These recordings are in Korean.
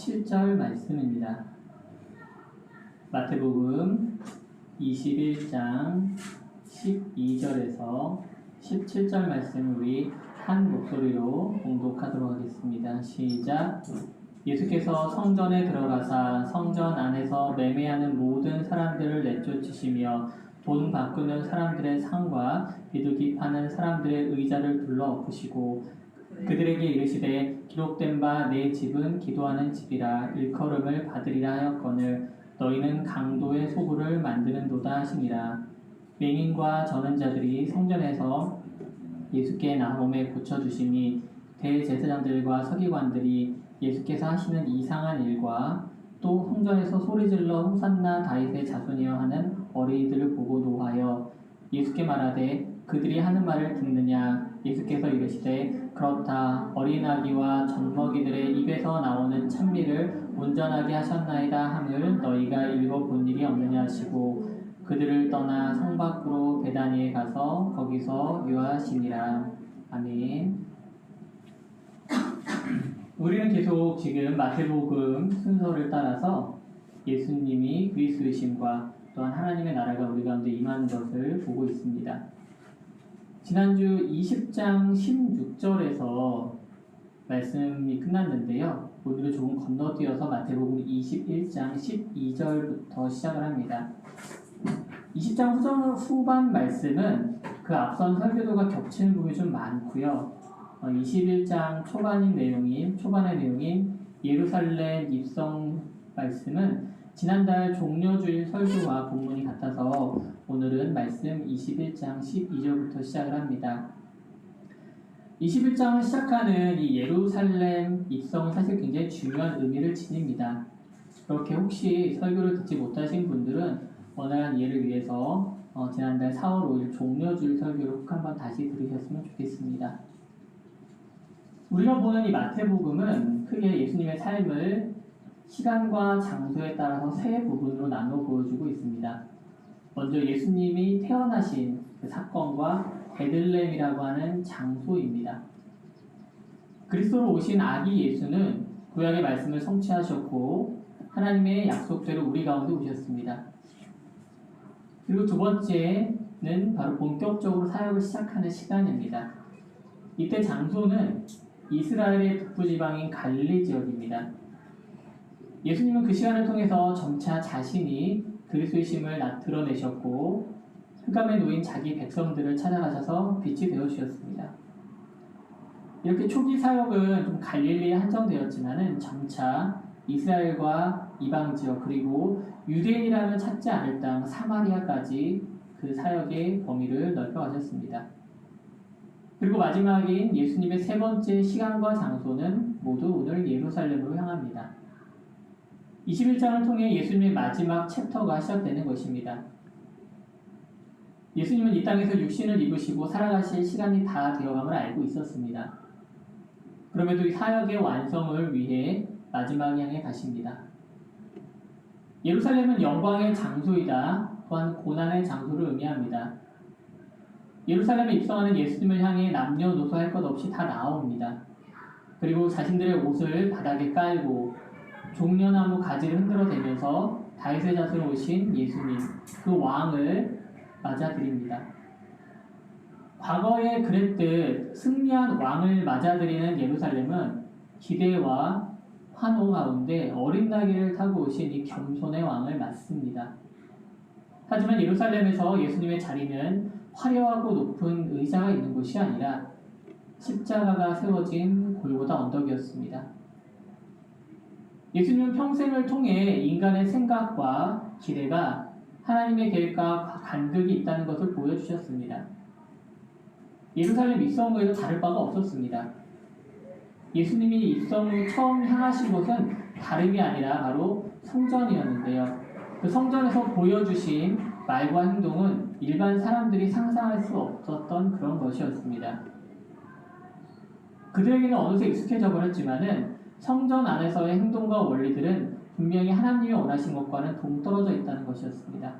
17절 말씀입니다. 마태복음 21장 12절에서 17절 말씀을 우리 한 목소리로 봉독하도록 하겠습니다. 시작. 예수께서 성전에 들어가사 성전 안에서 매매하는 모든 사람들을 내쫓으시며 돈 바꾸는 사람들의 상과 비둘기 파는 사람들의 의자를 둘러 엎으시고 그들에게 이르시되 기록된 바 내 집은 기도하는 집이라 일컬음을 받으리라 하였거늘 너희는 강도의 소굴을 만드는도다 하시니라. 맹인과 저는 자들이 성전에서 예수께 나홈에 고쳐주시니 대제사장들과 서기관들이 예수께서 하시는 이상한 일과 또 성전에서 소리질러 호산나 다윗의 자손이여 하는 어린이들을 보고 노하여 예수께 말하되 그들이 하는 말을 듣느냐. 예수께서 이르시되 그렇다. 어린아기와 젖먹이들의 입에서 나오는 찬미를 온전하게 하셨나이다 함을 너희가 읽어본 일이 없느냐 하시고 그들을 떠나 성 밖으로 베다니에 가서 거기서 유하시니라. 아멘. 우리는 계속 지금 마태복음 순서를 따라서 예수님이 그리스도이심과 또한 하나님의 나라가 우리 가운데 임하는 것을 보고 있습니다. 지난주 20장 16절에서 말씀이 끝났는데요. 오늘은 조금 건너뛰어서 마태복음 21장 12절부터 시작을 합니다. 20장 후반 말씀은 그 앞선 설교도가 겹치는 부분이 좀 많고요. 21장 초반의 내용인 예루살렘 입성 말씀은 지난달 종려주일 설교와 본문이 같아서 오늘은 말씀 21장 12절부터 시작을 합니다. 21장을 시작하는 이 예루살렘 입성은 사실 굉장히 중요한 의미를 지닙니다. 그렇게 혹시 설교를 듣지 못하신 분들은 원활한 이해를 위해서 지난달 4월 5일 종려주일 설교를 꼭 한번 다시 들으셨으면 좋겠습니다. 우리가 보는 이 마태복음은 크게 예수님의 삶을 시간과 장소에 따라서 세 부분으로 나눠 보여주고 있습니다. 먼저 예수님이 태어나신 그 사건과 베들레헴이라고 하는 장소입니다. 그리스도로 오신 아기 예수는 구약의 말씀을 성취하셨고 하나님의 약속대로 우리 가운데 오셨습니다. 그리고 두 번째는 바로 본격적으로 사역을 시작하는 시간입니다. 이때 장소는 이스라엘의 북부지방인 갈릴리 지역입니다. 예수님은 그 시간을 통해서 점차 자신이 그리스도이심을 드러내셨고 흑암에 놓인 자기 백성들을 찾아가셔서 빛이 되어주셨습니다. 이렇게 초기 사역은 좀 갈릴리에 한정되었지만은 점차 이스라엘과 이방 지역 그리고 유대인이라면 찾지 않을 땅 사마리아까지 그 사역의 범위를 넓혀가셨습니다. 그리고 마지막인 예수님의 세 번째 시간과 장소는 모두 오늘 예루살렘으로 향합니다. 21장을 통해 예수님의 마지막 챕터가 시작되는 것입니다. 예수님은 이 땅에서 육신을 입으시고 살아가실 시간이 다 되어감을 알고 있었습니다. 그럼에도 이 사역의 완성을 위해 마지막 향해 가십니다. 예루살렘은 영광의 장소이다. 또한 고난의 장소를 의미합니다. 예루살렘에 입성하는 예수님을 향해 남녀노소 할 것 없이 다 나옵니다. 그리고 자신들의 옷을 바닥에 깔고 종려나무 가지를 흔들어대면서 다윗의 자손으로 오신 예수님, 그 왕을 맞아들입니다. 과거에 그랬듯 승리한 왕을 맞아들이는 예루살렘은 기대와 환호 가운데 어린 나귀를 타고 오신 이 겸손의 왕을 맞습니다. 하지만 예루살렘에서 예수님의 자리는 화려하고 높은 의자가 있는 곳이 아니라 십자가가 세워진 골고다 언덕이었습니다. 예수님은 평생을 통해 인간의 생각과 기대가 하나님의 계획과 간극이 있다는 것을 보여주셨습니다. 예루살렘 입성 후에도 다를 바가 없었습니다. 예수님이 입성 후 처음 향하신 곳은 다름이 아니라 바로 성전이었는데요. 그 성전에서 보여주신 말과 행동은 일반 사람들이 상상할 수 없었던 그런 것이었습니다. 그들에게는 어느새 익숙해져 버렸지만은 성전 안에서의 행동과 원리들은 분명히 하나님이 원하신 것과는 동떨어져 있다는 것이었습니다.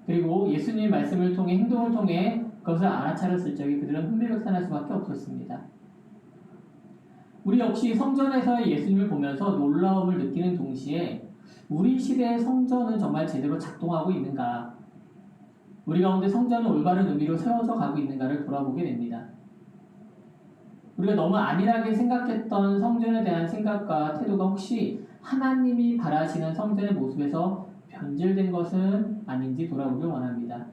그리고 예수님의 말씀을 통해 행동을 통해 그것을 알아차렸을 적에 그들은 흥미롭산할 수밖에 없었습니다. 우리 역시 성전에서의 예수님을 보면서 놀라움을 느끼는 동시에 우리 시대의 성전은 정말 제대로 작동하고 있는가? 우리 가운데 성전은 올바른 의미로 세워져 가고 있는가를 돌아보게 됩니다. 우리가 너무 안일하게 생각했던 성전에 대한 생각과 태도가 혹시 하나님이 바라시는 성전의 모습에서 변질된 것은 아닌지 돌아보길 원합니다.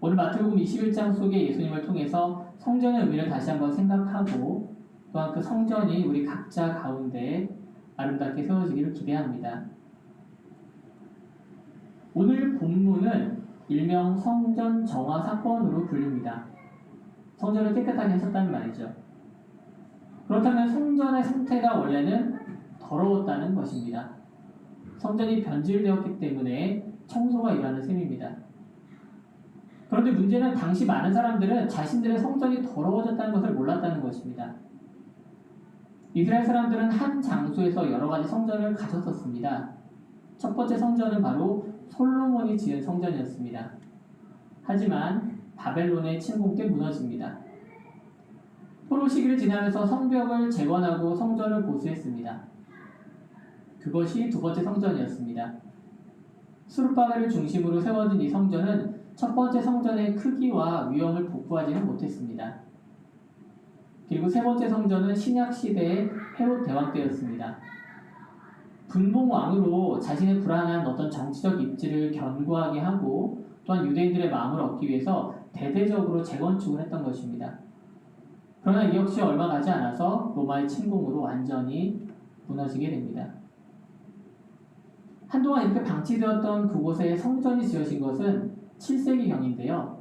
오늘 마태복음 21장 속에 예수님을 통해서 성전의 의미를 다시 한번 생각하고 또한 그 성전이 우리 각자 가운데 아름답게 세워지기를 기대합니다. 오늘 본문은 일명 성전 정화 사건으로 불립니다. 성전을 깨끗하게 하셨다는 말이죠. 그렇다면 성전의 상태가 원래는 더러웠다는 것입니다. 성전이 변질되었기 때문에 청소가 일어나는 셈입니다. 그런데 문제는 당시 많은 사람들은 자신들의 성전이 더러워졌다는 것을 몰랐다는 것입니다. 이스라엘 사람들은 한 장소에서 여러 가지 성전을 가졌었습니다. 첫 번째 성전은 바로 솔로몬이 지은 성전이었습니다. 하지만 바벨론의 침공 때 무너집니다. 포로 시기를 지나면서 성벽을 재건하고 성전을 보수했습니다. 그것이 두 번째 성전이었습니다. 수르바벨을 중심으로 세워진 이 성전은 첫 번째 성전의 크기와 위험을 복구하지는 못했습니다. 그리고 세 번째 성전은 신약 시대의 헤롯 대왕 때였습니다. 분봉 왕으로 자신의 불안한 어떤 정치적 입지를 견고하게 하고 또한 유대인들의 마음을 얻기 위해서 대대적으로 재건축을 했던 것입니다. 그러나 이 역시 얼마 가지 않아서 로마의 침공으로 완전히 무너지게 됩니다. 한동안 이렇게 방치되었던 그곳에 성전이 지어진 것은 7세기경인데요.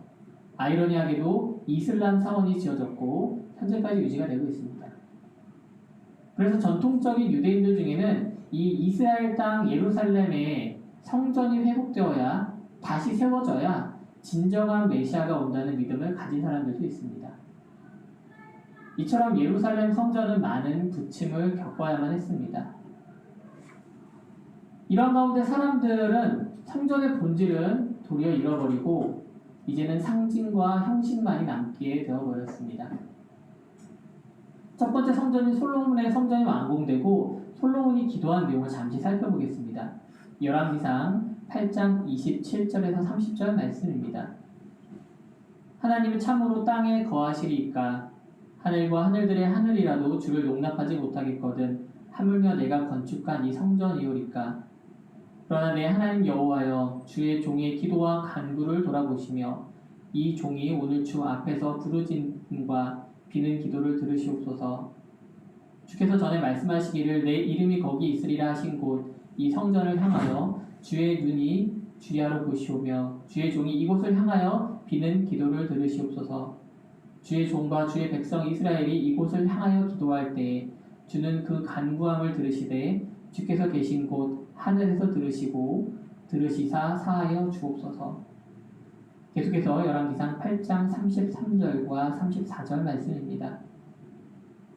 아이러니하게도 이슬람 사원이 지어졌고 현재까지 유지가 되고 있습니다. 그래서 전통적인 유대인들 중에는 이 이스라엘 땅 예루살렘의 성전이 회복되어야 다시 세워져야 진정한 메시아가 온다는 믿음을 가진 사람들도 있습니다. 이처럼 예루살렘 성전은 많은 부침을 겪어야만 했습니다. 이런 가운데 사람들은 성전의 본질은 도리어 잃어버리고 이제는 상징과 형식만이 남게 되어버렸습니다. 첫 번째 성전인 솔로몬의 성전이 완공되고 솔로몬이 기도한 내용을 잠시 살펴보겠습니다. 열왕기상 8장 27절에서 30절 말씀입니다. 하나님은 참으로 땅에 거하시리이까 하늘과 하늘들의 하늘이라도 주를 용납하지 못하겠거든 하물며 내가 건축한 이 성전이오리까. 그러나 내 하나님 여호와여 주의 종의 기도와 간구를 돌아보시며 이 종이 오늘 주 앞에서 부르짖음과 비는 기도를 들으시옵소서. 주께서 전에 말씀하시기를 내 이름이 거기 있으리라 하신 곳 이 성전을 향하여 주의 눈이 주리하러 보시오며 주의 종이 이곳을 향하여 비는 기도를 들으시옵소서. 주의 종과 주의 백성 이스라엘이 이곳을 향하여 기도할 때에 주는 그 간구함을 들으시되 주께서 계신 곳 하늘에서 들으시고 들으시사 사하여 주옵소서. 계속해서 열왕기상 8장 33절과 34절 말씀입니다.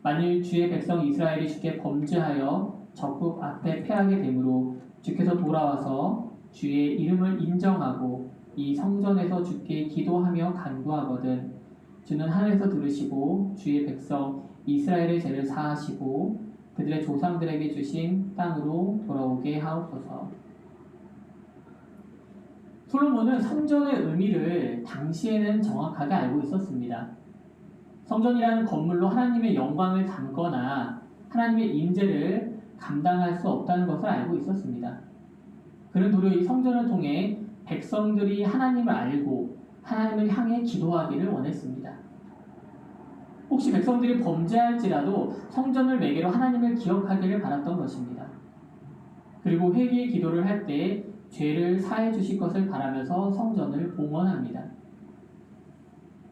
만일 주의 백성 이스라엘이 주께 범죄하여 적국 앞에 패하게 되므로 주께서 돌아와서 주의 이름을 인정하고 이 성전에서 주께 기도하며 간구하거든 주는 하늘에서 들으시고 주의 백성 이스라엘의 죄를 사하시고 그들의 조상들에게 주신 땅으로 돌아오게 하옵소서. 솔로몬은 성전의 의미를 당시에는 정확하게 알고 있었습니다. 성전이라는 건물로 하나님의 영광을 담거나 하나님의 임재를 감당할 수 없다는 것을 알고 있었습니다. 그는 도리어 이 성전을 통해 백성들이 하나님을 알고 하나님을 향해 기도하기를 원했습니다. 혹시 백성들이 범죄할지라도 성전을 매개로 하나님을 기억하기를 바랐던 것입니다. 그리고 회개의 기도를 할 때 죄를 사해 주실 것을 바라면서 성전을 봉헌합니다.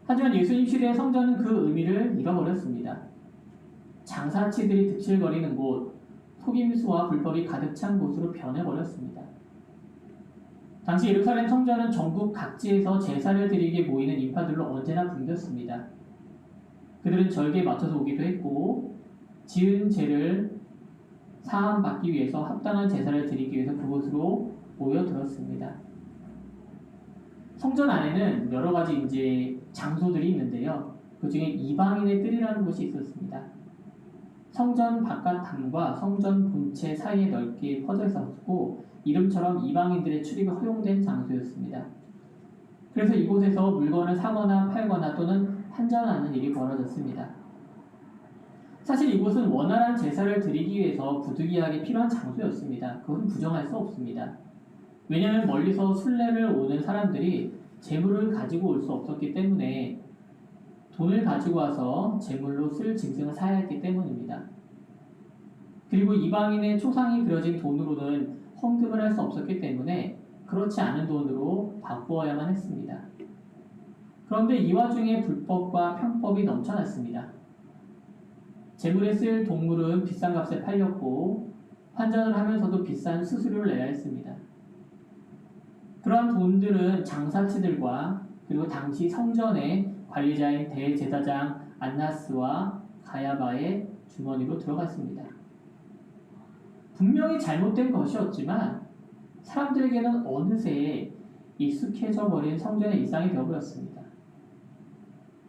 하지만 예수님 시대의 성전은 그 의미를 잃어버렸습니다. 장사치들이 득실거리는 곳, 속임수와 불법이 가득 찬 곳으로 변해버렸습니다. 당시 예루살렘 성전은 전국 각지에서 제사를 드리게 모이는 인파들로 언제나 붐볐습니다. 그들은 절기에 맞춰서 오기도 했고 지은 죄를 사함받기 위해서 합당한 제사를 드리기 위해서 그곳으로 모여들었습니다. 성전 안에는 여러 가지 이제 장소들이 있는데요. 그 중에 이방인의 뜰이라는 곳이 있었습니다. 성전 바깥 담과 성전 본체 사이에 넓게 퍼져 있었고 이름처럼 이방인들의 출입이 허용된 장소였습니다. 그래서 이곳에서 물건을 사거나 팔거나 또는 환전하는 일이 벌어졌습니다. 사실 이곳은 원활한 제사를 드리기 위해서 부득이하게 필요한 장소였습니다. 그건 부정할 수 없습니다. 왜냐하면 멀리서 순례를 오는 사람들이 재물을 가지고 올 수 없었기 때문에 돈을 가지고 와서 재물로 쓸 짐승을 사야 했기 때문입니다. 그리고 이방인의 초상이 그려진 돈으로는 헌금을 할 수 없었기 때문에 그렇지 않은 돈으로 바꾸어야만 했습니다. 그런데 이 와중에 불법과 편법이 넘쳐났습니다. 재물에 쓸 동물은 비싼 값에 팔렸고 환전을 하면서도 비싼 수수료를 내야 했습니다. 그러한 돈들은 장사치들과 그리고 당시 성전의 관리자인 대제사장 안나스와 가야바의 주머니로 들어갔습니다. 분명히 잘못된 것이었지만 사람들에게는 어느새 익숙해져 버린 성전의 일상이 되어버렸습니다.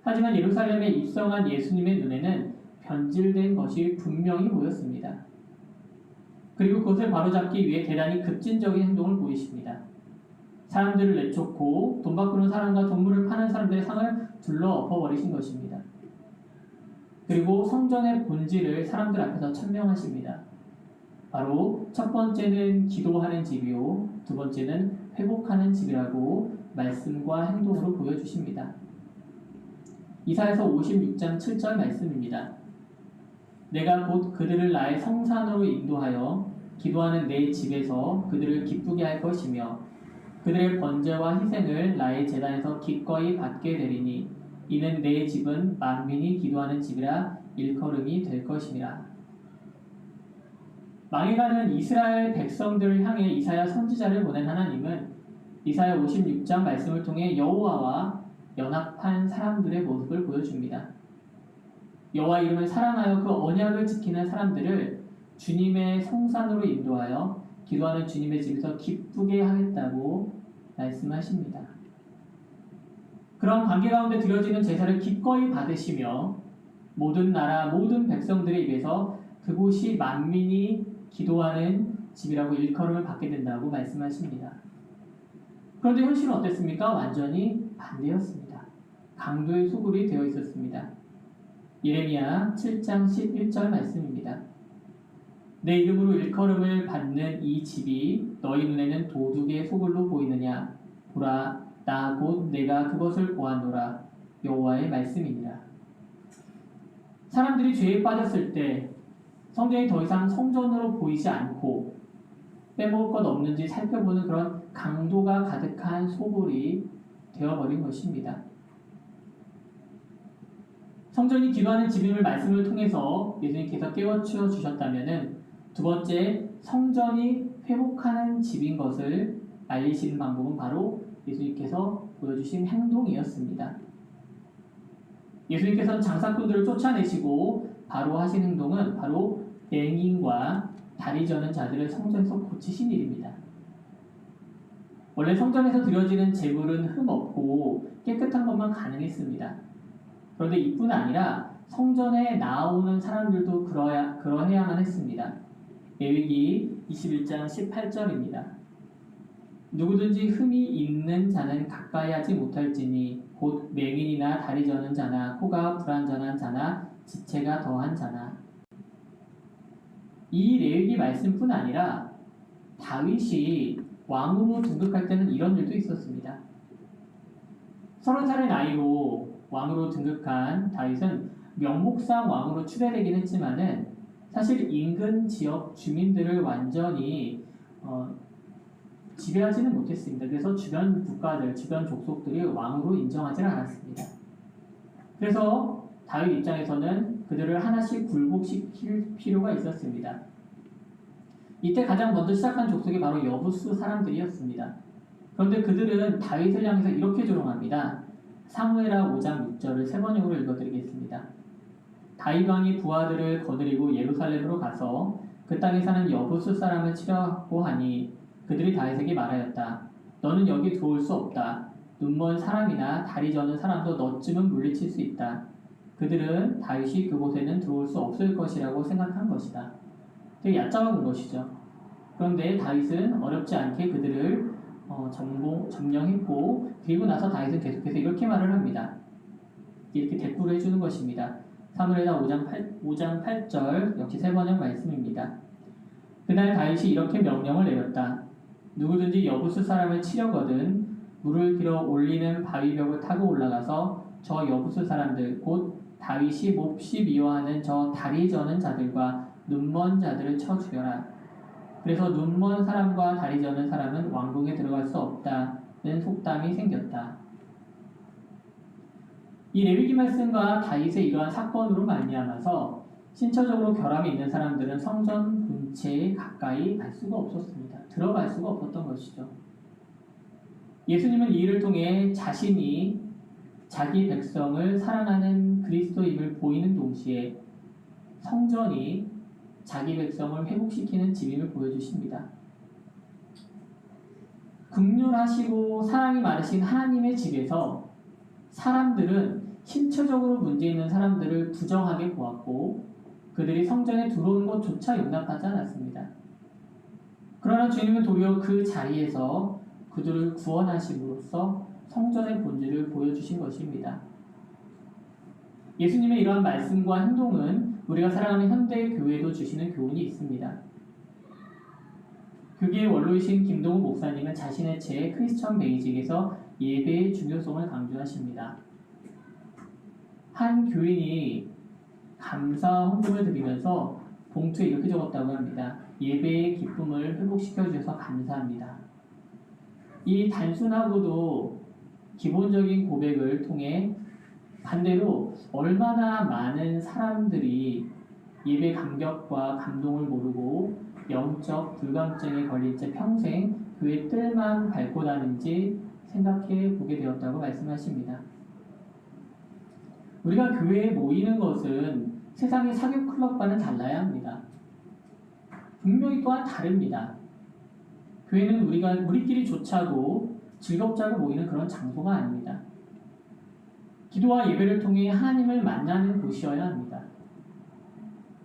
하지만 예루살렘에 입성한 예수님의 눈에는 변질된 것이 분명히 보였습니다. 그리고 그것을 바로잡기 위해 대단히 급진적인 행동을 보이십니다. 사람들을 내쫓고 돈 바꾸는 사람과 동물을 파는 사람들의 상을 둘러엎어버리신 것입니다. 그리고 성전의 본질을 사람들 앞에서 천명하십니다. 바로 첫 번째는 기도하는 집이요, 두 번째는 회복하는 집이라고 말씀과 행동으로 보여주십니다. 이사야서 56장 7절 말씀입니다. 내가 곧 그들을 나의 성산으로 인도하여 기도하는 내 집에서 그들을 기쁘게 할 것이며 그들의 번제와 희생을 나의 제단에서 기꺼이 받게 되리니 이는 내 집은 만민이 기도하는 집이라 일컬음이 될 것임이라. 망해가는 이스라엘 백성들을 향해 이사야 선지자를 보낸 하나님은 이사야 56장 말씀을 통해 여호와와 연합한 사람들의 모습을 보여줍니다. 여호와 이름을 사랑하여 그 언약을 지키는 사람들을 주님의 성산으로 인도하여 기도하는 주님의 집에서 기쁘게 하겠다고 말씀하십니다. 그런 관계 가운데 드려지는 제사를 기꺼이 받으시며 모든 나라 모든 백성들의 입에서 그곳이 만민이 기도하는 집이라고 일컬음을 받게 된다고 말씀하십니다. 그런데 현실은 어땠습니까? 완전히 반대였습니다. 강도의 소굴이 되어 있었습니다. 예레미야 7장 11절 말씀입니다. 내 이름으로 일컬음을 받는 이 집이 너희 눈에는 도둑의 소굴로 보이느냐? 보라, 나 곧 내가 그것을 보았노라. 여호와의 말씀이니라. 사람들이 죄에 빠졌을 때 성전이 더 이상 성전으로 보이지 않고 빼먹을 것 없는지 살펴보는 그런 강도가 가득한 소굴이 되어버린 것입니다. 성전이 기도하는 집임을 말씀을 통해서 예수님께서 깨우쳐 주셨다면 두 번째, 성전이 회복하는 집인 것을 알리시는 방법은 바로 예수님께서 보여주신 행동이었습니다. 예수님께서는 장사꾼들을 쫓아내시고 바로 하신 행동은 바로 맹인과 다리 저는 자들을 성전에서 고치신 일입니다. 원래 성전에서 드려지는 제물은 흠없고 깨끗한 것만 가능했습니다. 그런데 이뿐 아니라 성전에 나오는 사람들도 그러해야만 했습니다. 레위기 21장 18절입니다. 누구든지 흠이 있는 자는 가까이 하지 못할지니 곧 맹인이나 다리 저는 자나 코가 불완전한 자나 지체가 더한 자나. 이 레위기 말씀뿐 아니라 다윗이 왕으로 등극할 때는 이런 일도 있었습니다. 30살의 나이로 왕으로 등극한 다윗은 명목상 왕으로 추대되긴 했지만은 사실 인근 지역 주민들을 완전히 지배하지는 못했습니다. 그래서 주변 국가들, 주변 족속들이 왕으로 인정하지 않았습니다. 그래서 다윗 입장에서는 그들을 하나씩 굴복시킬 필요가 있었습니다. 이때 가장 먼저 시작한 족속이 바로 여부수 사람들이었습니다. 그런데 그들은 다윗을 향해서 이렇게 조롱합니다. 사무엘하 5장 6절을 세 번역으로 읽어드리겠습니다. 다윗 왕이 부하들을 거느리고 예루살렘으로 가서 그 땅에 사는 여부수 사람을 치려고 하니 그들이 다윗에게 말하였다. 너는 여기 들어올 수 없다. 눈먼 사람이나 다리 저는 사람도 너쯤은 물리칠 수 있다. 그들은 다윗이 그곳에는 들어올 수 없을 것이라고 생각한 것이다. 되게 얕잡아본 것이죠. 그런데 다윗은 어렵지 않게 그들을 점령했고, 그리고 나서 다윗은 계속해서 이렇게 말을 합니다. 이렇게 대꾸를 해주는 것입니다. 사무엘하 5장 8절 역시 세 번역 말씀입니다. 그날 다윗이 이렇게 명령을 내렸다. 누구든지 여부스 사람을 치려거든 물을 길어 올리는 바위벽을 타고 올라가서 저 여부스 사람들 곧 다윗이 몹시 미워하는 저 다리 저는 자들과 눈먼 자들을 쳐 죽여라. 그래서 눈먼 사람과 다리 저는 사람은 왕궁에 들어갈 수 없다는 속담이 생겼다. 이 레위기 말씀과 다윗의 이러한 사건으로 말미암아서 신처적으로 결함이 있는 사람들은 성전 본체에 가까이 갈 수가 없었습니다. 들어갈 수가 없었던 것이죠. 예수님은 이 일을 통해 자신이 자기 백성을 사랑하는 그리스도임을 보이는 동시에 성전이 자기 백성을 회복시키는 집임을 보여주십니다. 긍휼하시고 사랑이 많으신 하나님의 집에서 사람들은 신체적으로 문제 있는 사람들을 부정하게 보았고 그들이 성전에 들어온 것조차 용납하지 않았습니다. 그러나 주님은 도리어 그 자리에서 그들을 구원하심으로써 성전의 본질을 보여주신 것입니다. 예수님의 이러한 말씀과 행동은 우리가 사랑하는 현대 교회도 주시는 교훈이 있습니다. 교계의 원로이신 김동훈 목사님은 자신의 책 크리스천 베이직에서 예배의 중요성을 강조하십니다. 한 교인이 감사 헌금을 드리면서 봉투에 이렇게 적었다고 합니다. 예배의 기쁨을 회복시켜 주셔서 감사합니다. 이 단순하고도 기본적인 고백을 통해 반대로 얼마나 많은 사람들이 예배 감격과 감동을 모르고 영적 불감증에 걸린 채 평생 교회 뜰만 밟고 다는지 생각해 보게 되었다고 말씀하십니다. 우리가 교회에 모이는 것은 세상의 사교 클럽과는 달라야 합니다. 분명히 또한 다릅니다. 교회는 우리끼리 좋자고 즐겁자고 모이는 그런 장소가 아닙니다. 기도와 예배를 통해 하나님을 만나는 곳이어야 합니다.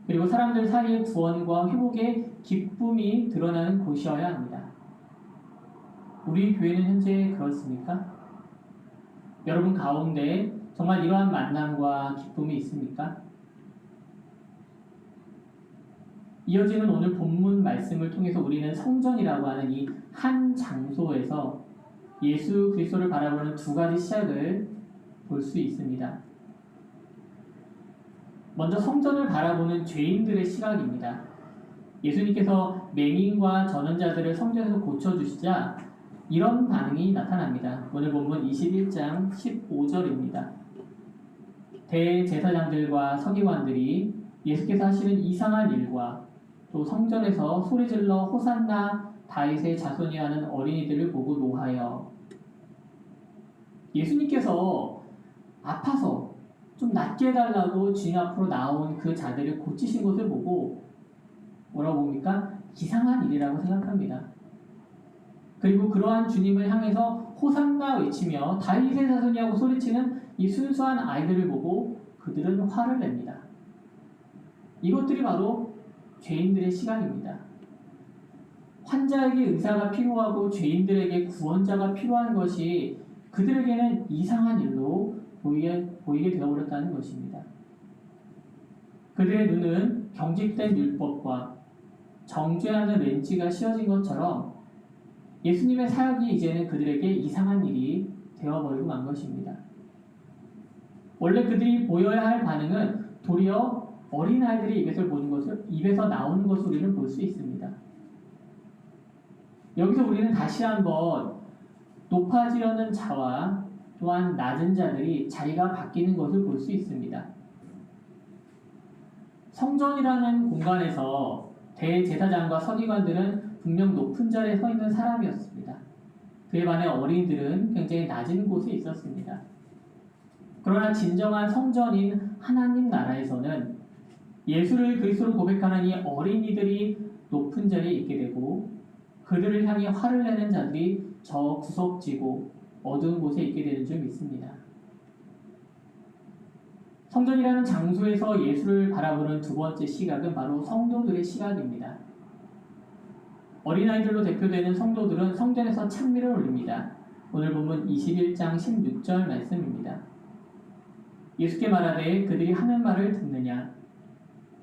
그리고 사람들 사이의 구원과 회복의 기쁨이 드러나는 곳이어야 합니다. 우리 교회는 현재 그렇습니까? 여러분 가운데 정말 이러한 만남과 기쁨이 있습니까? 이어지는 오늘 본문 말씀을 통해서 우리는 성전이라고 하는 이 한 장소에서 예수 그리스도를 바라보는 두 가지 시작을 볼 수 있습니다. 먼저 성전을 바라보는 죄인들의 시각입니다. 예수님께서 맹인과 전원자들을 성전에서 고쳐주시자 이런 반응이 나타납니다. 오늘 본문 21장 15절입니다. 대제사장들과 서기관들이 예수께서 하시는 이상한 일과 또 성전에서 소리질러 호산나 다윗의 자손이 하는 어린이들을 보고 노하여 예수님께서 아파서 좀 낫게 해달라고 주님 앞으로 나온 그 자들을 고치신 것을 보고 뭐라고 봅니까? 이상한 일이라고 생각합니다. 그리고 그러한 주님을 향해서 호산나 외치며 다윗의 자손이라고 소리치는 이 순수한 아이들을 보고 그들은 화를 냅니다. 이것들이 바로 죄인들의 시간입니다. 환자에게 의사가 필요하고 죄인들에게 구원자가 필요한 것이 그들에게는 이상한 일로 보이게 되어버렸다는 것입니다. 그들의 눈은 경직된 율법과 정죄하는 렌치가 씌워진 것처럼 예수님의 사역이 이제는 그들에게 이상한 일이 되어버리고 만 것입니다. 원래 그들이 보여야 할 반응은 도리어 어린아이들이 입에서 나오는 것을 우리는 볼 수 있습니다. 여기서 우리는 다시 한번 높아지려는 자와 또한 낮은 자들이 자리가 바뀌는 것을 볼 수 있습니다. 성전이라는 공간에서 대제사장과 서기관들은 분명 높은 자리에 서 있는 사람이었습니다. 그에 반해 어린이들은 굉장히 낮은 곳에 있었습니다. 그러나 진정한 성전인 하나님 나라에서는 예수를 그리스도로 고백하는 이 어린이들이 높은 자리에 있게 되고 그들을 향해 화를 내는 자들이 저 구석지고 어두운 곳에 있게 되는 줄 믿습니다. 성전이라는 장소에서 예수를 바라보는 두 번째 시각은 바로 성도들의 시각입니다. 어린아이들로 대표되는 성도들은 성전에서 찬미를 올립니다. 오늘 본문 21장 16절 말씀입니다. 예수께 말하되 그들이 하는 말을 듣느냐?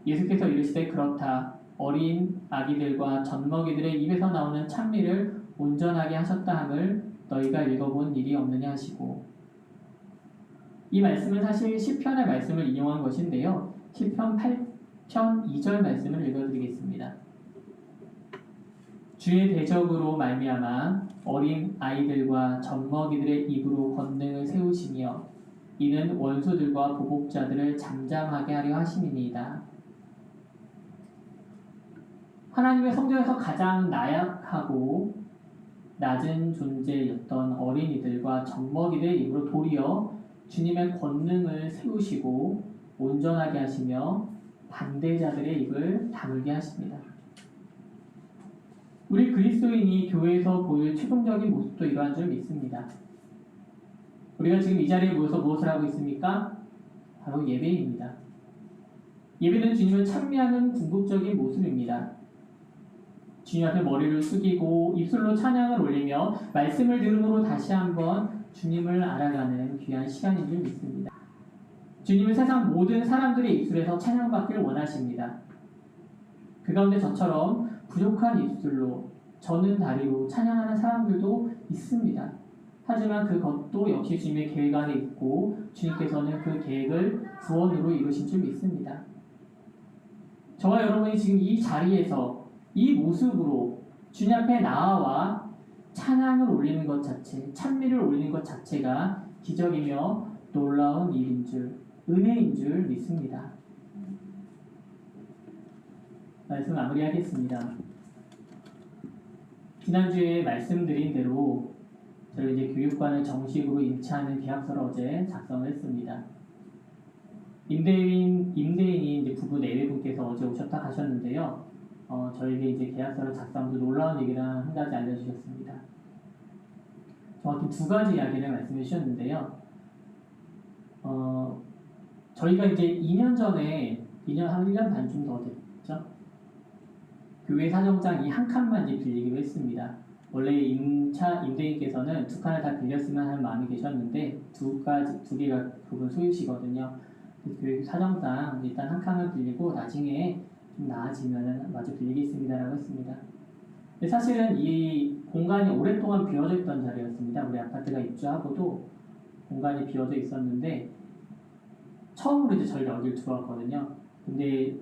예수께서 이르시되 그렇다. 어린 아기들과 젖먹이들의 입에서 나오는 찬미를 온전하게 하셨다 함을 너희가 읽어본 일이 없느냐 하시고. 이 말씀은 사실 시편의 말씀을 인용한 것인데요. 시편 8편 2절 말씀을 읽어드리겠습니다. 주의 대적으로 말미암아 어린 아이들과 젖먹이들의 입으로 권능을 세우시며 이는 원수들과 보복자들을 잠잠하게 하려 하심이니이다. 하나님의 성전에서 가장 나약하고 낮은 존재였던 어린이들과 젖먹이들의 입으로 도리어 주님의 권능을 세우시고 온전하게 하시며 반대자들의 입을 다물게 하십니다. 우리 그리스도인이 교회에서 보일 최종적인 모습도 이러한 줄 믿습니다. 우리가 지금 이 자리에 모여서 무엇을 하고 있습니까? 바로 예배입니다. 예배는 주님을 찬미하는 궁극적인 모습입니다. 주님 앞에 머리를 숙이고 입술로 찬양을 올리며 말씀을 들음으로 다시 한번 주님을 알아가는 귀한 시간인 줄 믿습니다. 주님은 세상 모든 사람들의 입술에서 찬양받기를 원하십니다. 그 가운데 저처럼 부족한 입술로 저는 다리로 찬양하는 사람들도 있습니다. 하지만 그것도 역시 주님의 계획 안에 있고 주님께서는 그 계획을 구원으로 이루신 줄 믿습니다. 저와 여러분이 지금 이 자리에서 이 모습으로 주님 앞에 나아와 찬양을 올리는 것 자체, 찬미를 올리는 것 자체가 기적이며 놀라운 일인 줄, 은혜인 줄 믿습니다. 말씀 마무리하겠습니다. 지난주에 말씀드린 대로 저희 이제 교육관을 정식으로 임차하는 계약서를 어제 작성을 했습니다. 임대인이 이제 부부 4분께서 어제 오셨다 가셨는데요. 저에게 이제 계약서를 작성하면서 놀라운 얘기를 한 가지 알려주셨습니다. 정확히 2가지 이야기를 말씀해 주셨는데요. 저희가 이제 2년 전에, 한 1년 반쯤 더 됐죠? 교회 사정장 이 한 칸만 이제 빌리기로 했습니다. 원래 임대인께서는 2칸을 다 빌렸으면 하는 마음이 계셨는데, 2개가 그분 소유시거든요. 교회 사정장 일단 한 칸을 빌리고 나중에 좀 나아지면 마저 빌리겠습니다라고 했습니다. 근데 사실은 이 공간이 오랫동안 비어져 있던 자리였습니다. 우리 아파트가 입주하고도 공간이 비어져 있었는데 처음으로 이제 저희가 여기를 들어왔거든요. 근데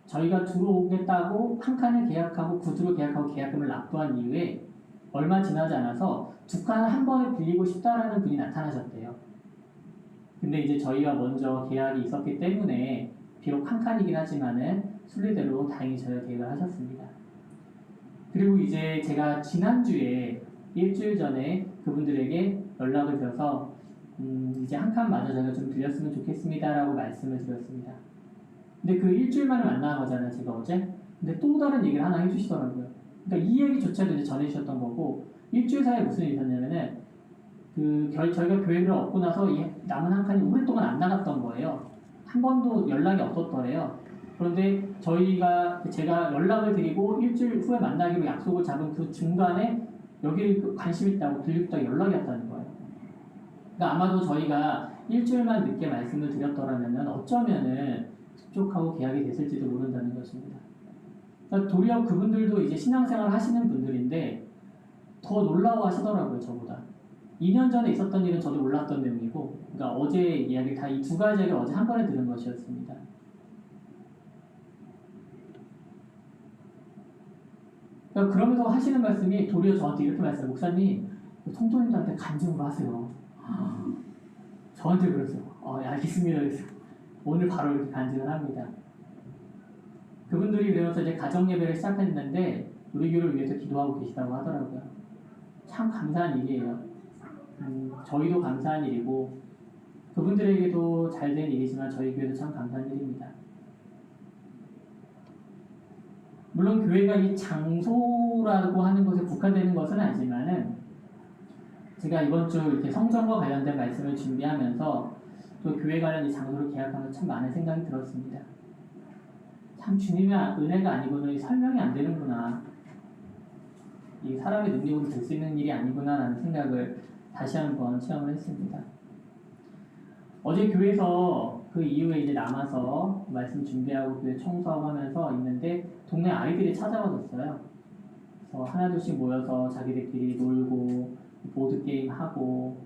저희가 들어오겠다고 한 칸을 계약하고 구두로 계약하고 계약금을 납부한 이후에 얼마 지나지 않아서 2칸을 한 번에 빌리고 싶다라는 분이 나타나셨대요. 근데 이제 저희와 먼저 계약이 있었기 때문에 비록 한 칸이긴 하지만은 순리대로 다행히 저희가 계획을 하셨습니다. 그리고 이제 제가 지난주에 일주일 전에 그분들에게 연락을 드려서 이제 한 칸마저 저희가 좀 빌렸으면 좋겠습니다라고 말씀을 드렸습니다. 근데 그 일주일 만에 만난 거잖아요, 제가 어제. 근데 또 다른 얘기를 하나 해주시더라고요. 그러니까 이 얘기조차도 이제 전해주셨던 거고, 일주일 사이에 무슨 일이 있었냐면은 저희가 교회를 얻고 나서 이 남은 한 칸이 오랫동안 안 나갔던 거예요. 한 번도 연락이 없었더래요. 그런데 제가 연락을 드리고 일주일 후에 만나기로 약속을 잡은 그 중간에 여기를 관심 있다고 들렸다고 연락이 왔다는 거예요. 그러니까 아마도 저희가 일주일만 늦게 말씀을 드렸더라면 어쩌면은 흡족하고 계약이 됐을지도 모른다는 것입니다. 그러니까 도리어 그분들도 이제 신앙생활을 하시는 분들인데 더 놀라워하시더라고요, 저보다. 2년 전에 있었던 일은 저도 몰랐던 내용이고, 그러니까 어제 이야기 다 이 2가지 이야기를 어제 한 번에 들은 것이었습니다. 그러니까 그러면서 하시는 말씀이 도리어 저한테 이렇게 말씀해요. 목사님, 성도님들한테 간증으로 하세요. 저한테 그랬어요. 알겠습니다. 그래서 오늘 바로 이렇게 간증을 합니다. 그분들이 그러면서 이제 가정예배를 시작했는데 우리 교회를 위해서 기도하고 계시다고 하더라고요. 참 감사한 일이에요. 저희도 감사한 일이고 그분들에게도 잘된 일이지만 저희 교회도 참 감사한 일입니다. 물론 교회가 이 장소라고 하는 것에 국한되는 것은 아니지만은 제가 이번 주 이렇게 성전과 관련된 말씀을 준비하면서 또 교회 관련 이 장소를 계약하면서 참 많은 생각이 들었습니다. 참 주님의 은혜가 아니고는 설명이 안 되는구나. 이 사람의 능력으로 될 수 있는 일이 아니구나라는 생각을 다시 한번 체험을 했습니다. 어제 교회에서 그 이후에 이제 남아서 말씀 준비하고 교회 청소하고 하면서 있는데 동네 아이들이 찾아와줬어요. 그래서 하나둘씩 모여서 자기들끼리 놀고 보드게임 하고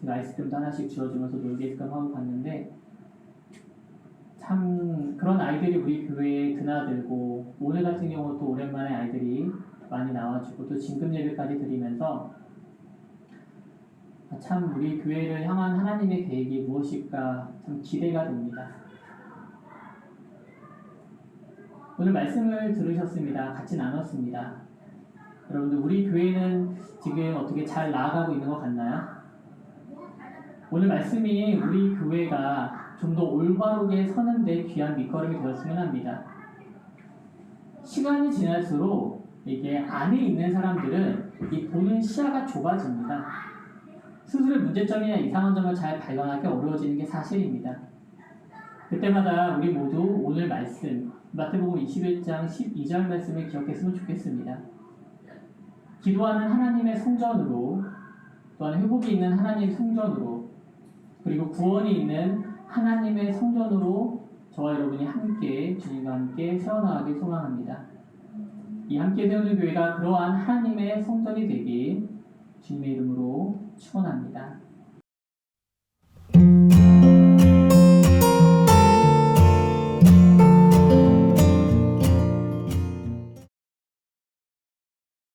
아이스크림도 하나씩 주어주면서 놀게끔 하고 갔는데 참 그런 아이들이 우리 교회에 드나들고 오늘 같은 경우 또 오랜만에 아이들이 많이 나와주고 또 진금 예배까지 드리면서 참 우리 교회를 향한 하나님의 계획이 무엇일까 참 기대가 됩니다. 오늘 말씀을 들으셨습니다. 같이 나눴습니다. 여러분들 우리 교회는 지금 어떻게 잘 나아가고 있는 것 같나요? 오늘 말씀이 우리 교회가 좀 더 올바르게 서는데 귀한 밑거름이 되었으면 합니다. 시간이 지날수록 이게 안에 있는 사람들은 이 보는 시야가 좁아집니다. 스스로의 문제점이나 이상한 점을 잘 발견하기 어려워지는 게 사실입니다. 그때마다 우리 모두 오늘 말씀 마태복음 21장 12절 말씀을 기억했으면 좋겠습니다. 기도하는 하나님의 성전으로 또한 회복이 있는 하나님의 성전으로 그리고 구원이 있는 하나님의 성전으로 저와 여러분이 함께 주님과 함께 세워나가길 소망합니다. 이 함께 세우는 교회가 그러한 하나님의 성전이 되길 주님의 이름으로 축원합니다.